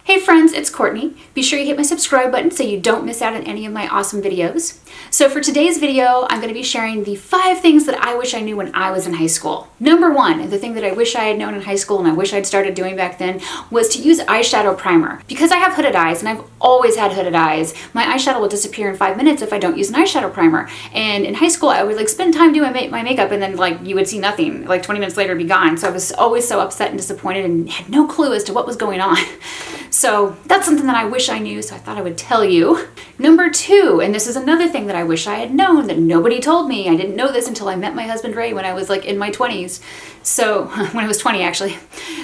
Hey friends, it's Courtney. Be sure you hit my subscribe button so you don't miss out on any of my awesome videos. So for today's video, I'm going to be sharing the 5 things that I wish I knew when I was in high school. Number 1, the thing that I wish I had known in high school and I wish I'd started doing back then, was to use eyeshadow primer. Because I have hooded eyes and I've always had hooded eyes, my eyeshadow will disappear in 5 minutes if I don't use an eyeshadow primer. And in high school, I would spend time doing my makeup and then you would see nothing. 20 minutes later it'd be gone. So I was always so upset and disappointed and had no clue as to what was going on. So that's something that I wish I knew, so I thought I would tell you. Number 2, and this is another thing that I wish I had known that nobody told me. I didn't know this until I met my husband Ray when I was in my 20s. So, when I was 20 actually.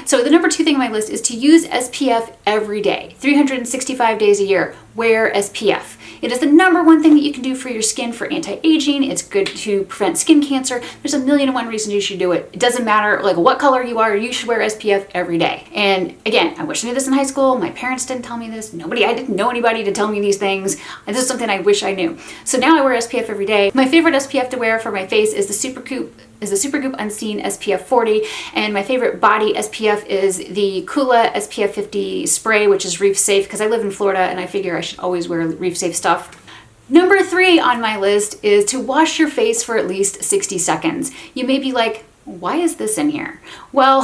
So the number 2 thing on my list is to use SPF every day. 365 days a year, wear SPF. It is the number 1 thing that you can do for your skin for anti-aging. It's good to prevent skin cancer. There's a million and one reasons you should do it. It doesn't matter what color you are, you should wear SPF every day. And again, I wish I knew this in high school. My parents didn't tell me this. I didn't know anybody to tell me these things. And this is something I wish I knew. So now I wear SPF every day. My favorite SPF to wear for my face is the Supergoop Unseen SPF 40, and my favorite body SPF is the Kula SPF 50 spray, which is reef safe because I live in Florida and I figure I should always wear reef safe stuff. Number 3 on my list is to wash your face for at least 60 seconds. You may be like, why is this in here? Well,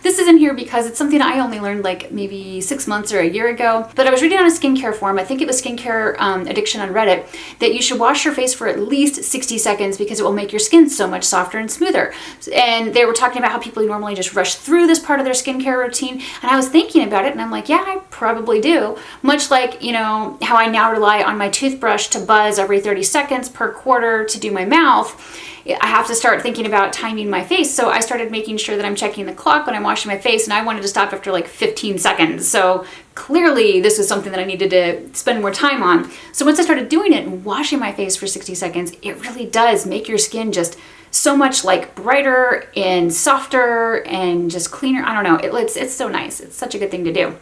this is in here because it's something I only learned maybe 6 months or a year ago. But I was reading on a skincare forum, I think it was Skincare Addiction on Reddit, that you should wash your face for at least 60 seconds because it will make your skin so much softer and smoother. And they were talking about how people normally just rush through this part of their skincare routine. And I was thinking about it and I'm like, yeah, I probably do. Much like, how I now rely on my toothbrush to buzz every 30 seconds per quarter to do my mouth. I have to start thinking about timing my face. So I started making sure that I'm checking the clock when I'm washing my face, and I wanted to stop after 15 seconds. So clearly this was something that I needed to spend more time on. So once I started doing it and washing my face for 60 seconds, it really does make your skin just so much brighter and softer and just cleaner. I don't know, it's so nice. It's such a good thing to do.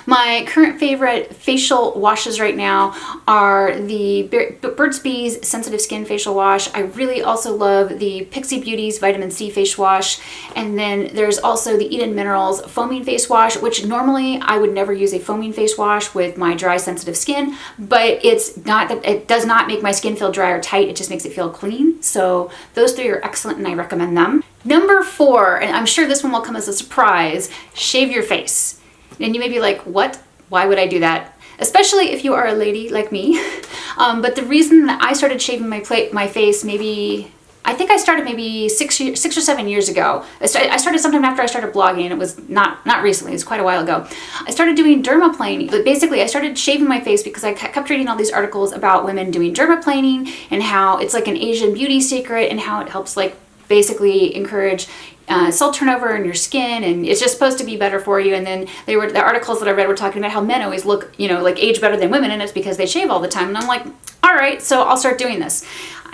My current favorite facial washes right now are the Burt's Bees Sensitive Skin Facial Wash. I really also love the Pixie Beauty's Vitamin C Face Wash. And then there's also the Eden Minerals Foaming Face Wash, which normally I would never use a foaming face wash with my dry sensitive skin, but it does not make my skin feel dry or tight, it just makes it feel clean. So those 3 are excellent and I recommend them. Number 4, and I'm sure this one will come as a surprise, shave your face. And you may be like, what? Why would I do that? Especially if you are a lady like me. But the reason that I started shaving my face I think I started maybe 6 or 7 years ago. I started sometime after I started blogging, and it was not recently, it was quite a while ago. I started doing dermaplaning, but basically I started shaving my face because I kept reading all these articles about women doing dermaplaning and how it's like an Asian beauty secret and how it helps basically encourage cell turnover in your skin, and it's just supposed to be better for you. And then the articles that I read were talking about how men always look, age better than women, and it's because they shave all the time. And I'm like, all right, so I'll start doing this.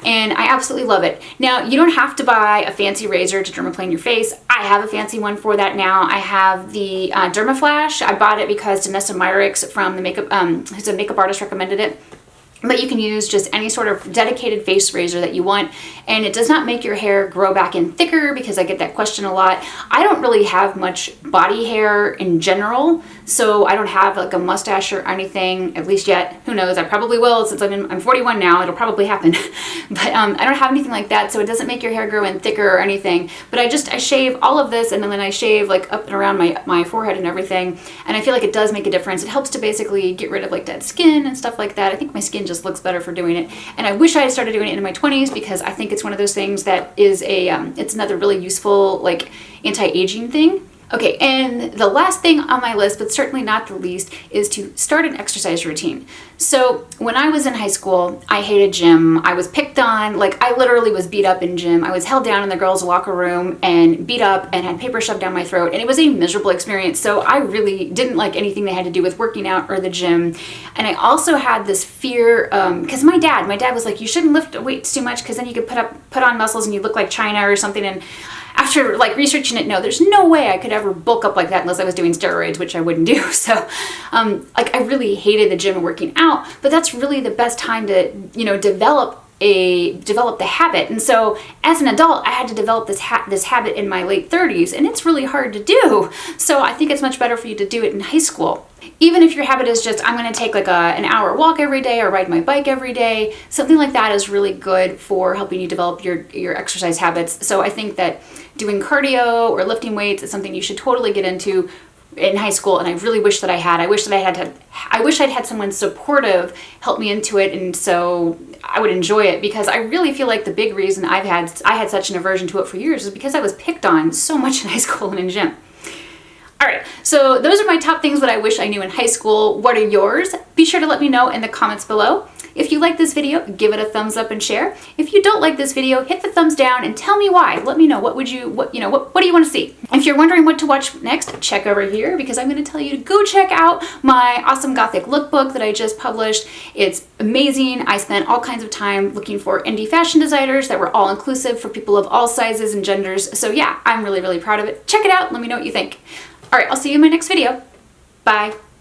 And I absolutely love it. Now, you don't have to buy a fancy razor to dermaplane your face. I have a fancy one for that now. I have the Dermaflash. I bought it because Danessa Myricks from who's a makeup artist, recommended it. But you can use just any sort of dedicated face razor that you want, and it does not make your hair grow back in thicker, because I get that question a lot. I don't really have much body hair in general, so I don't have a mustache or anything, at least yet. Who knows? I probably will, since I'm 41 now. It'll probably happen. But I don't have anything like that, so it doesn't make your hair grow in thicker or anything. But I shave all of this, and then I shave up and around my forehead and everything, and I feel like it does make a difference. It helps to basically get rid of dead skin and stuff like that. I think my skin just looks better for doing it, and I wish I had started doing it in my 20s, because I think it's one of those things that is it's another really useful anti-aging thing. Okay, and the last thing on my list, but certainly not the least, is to start an exercise routine. So when I was in high school, I hated gym. I was picked on, I literally was beat up in gym. I was held down in the girls' locker room and beat up and had paper shoved down my throat, and it was a miserable experience. So I really didn't like anything that had to do with working out or the gym. And I also had this fear, because my dad was like, you shouldn't lift weights too much, because then you could put on muscles and you look like China or something. And after researching it, no, there's no way I could ever bulk up like that unless I was doing steroids, which I wouldn't do. So I really hated the gym and working out, but that's really the best time to, develop develop the habit. And so as an adult, I had to develop this habit in my late 30s, and it's really hard to do. So I think it's much better for you to do it in high school. Even if your habit is just, I'm going to take like an hour walk every day or ride my bike every day, something like that is really good for helping you develop your exercise habits. So I think that doing cardio or lifting weights is something you should totally get into in high school, and I really wish that I had. I wish I'd had someone supportive help me into it, and so I would enjoy it, because I really feel like the big reason I had such an aversion to it for years is because I was picked on so much in high school and in gym. All right, so those are my top things that I wish I knew in high school. What are yours? Be sure to let me know in the comments below. If you like this video, give it a thumbs up and share. If you don't like this video, hit the thumbs down and tell me why. Let me know what do you want to see? If you're wondering what to watch next, check over here, because I'm going to tell you to go check out my awesome Gothic lookbook that I just published. It's amazing. I spent all kinds of time looking for indie fashion designers that were all inclusive for people of all sizes and genders. So yeah, I'm really, really proud of it. Check it out. Let me know what you think. All right, I'll see you in my next video. Bye.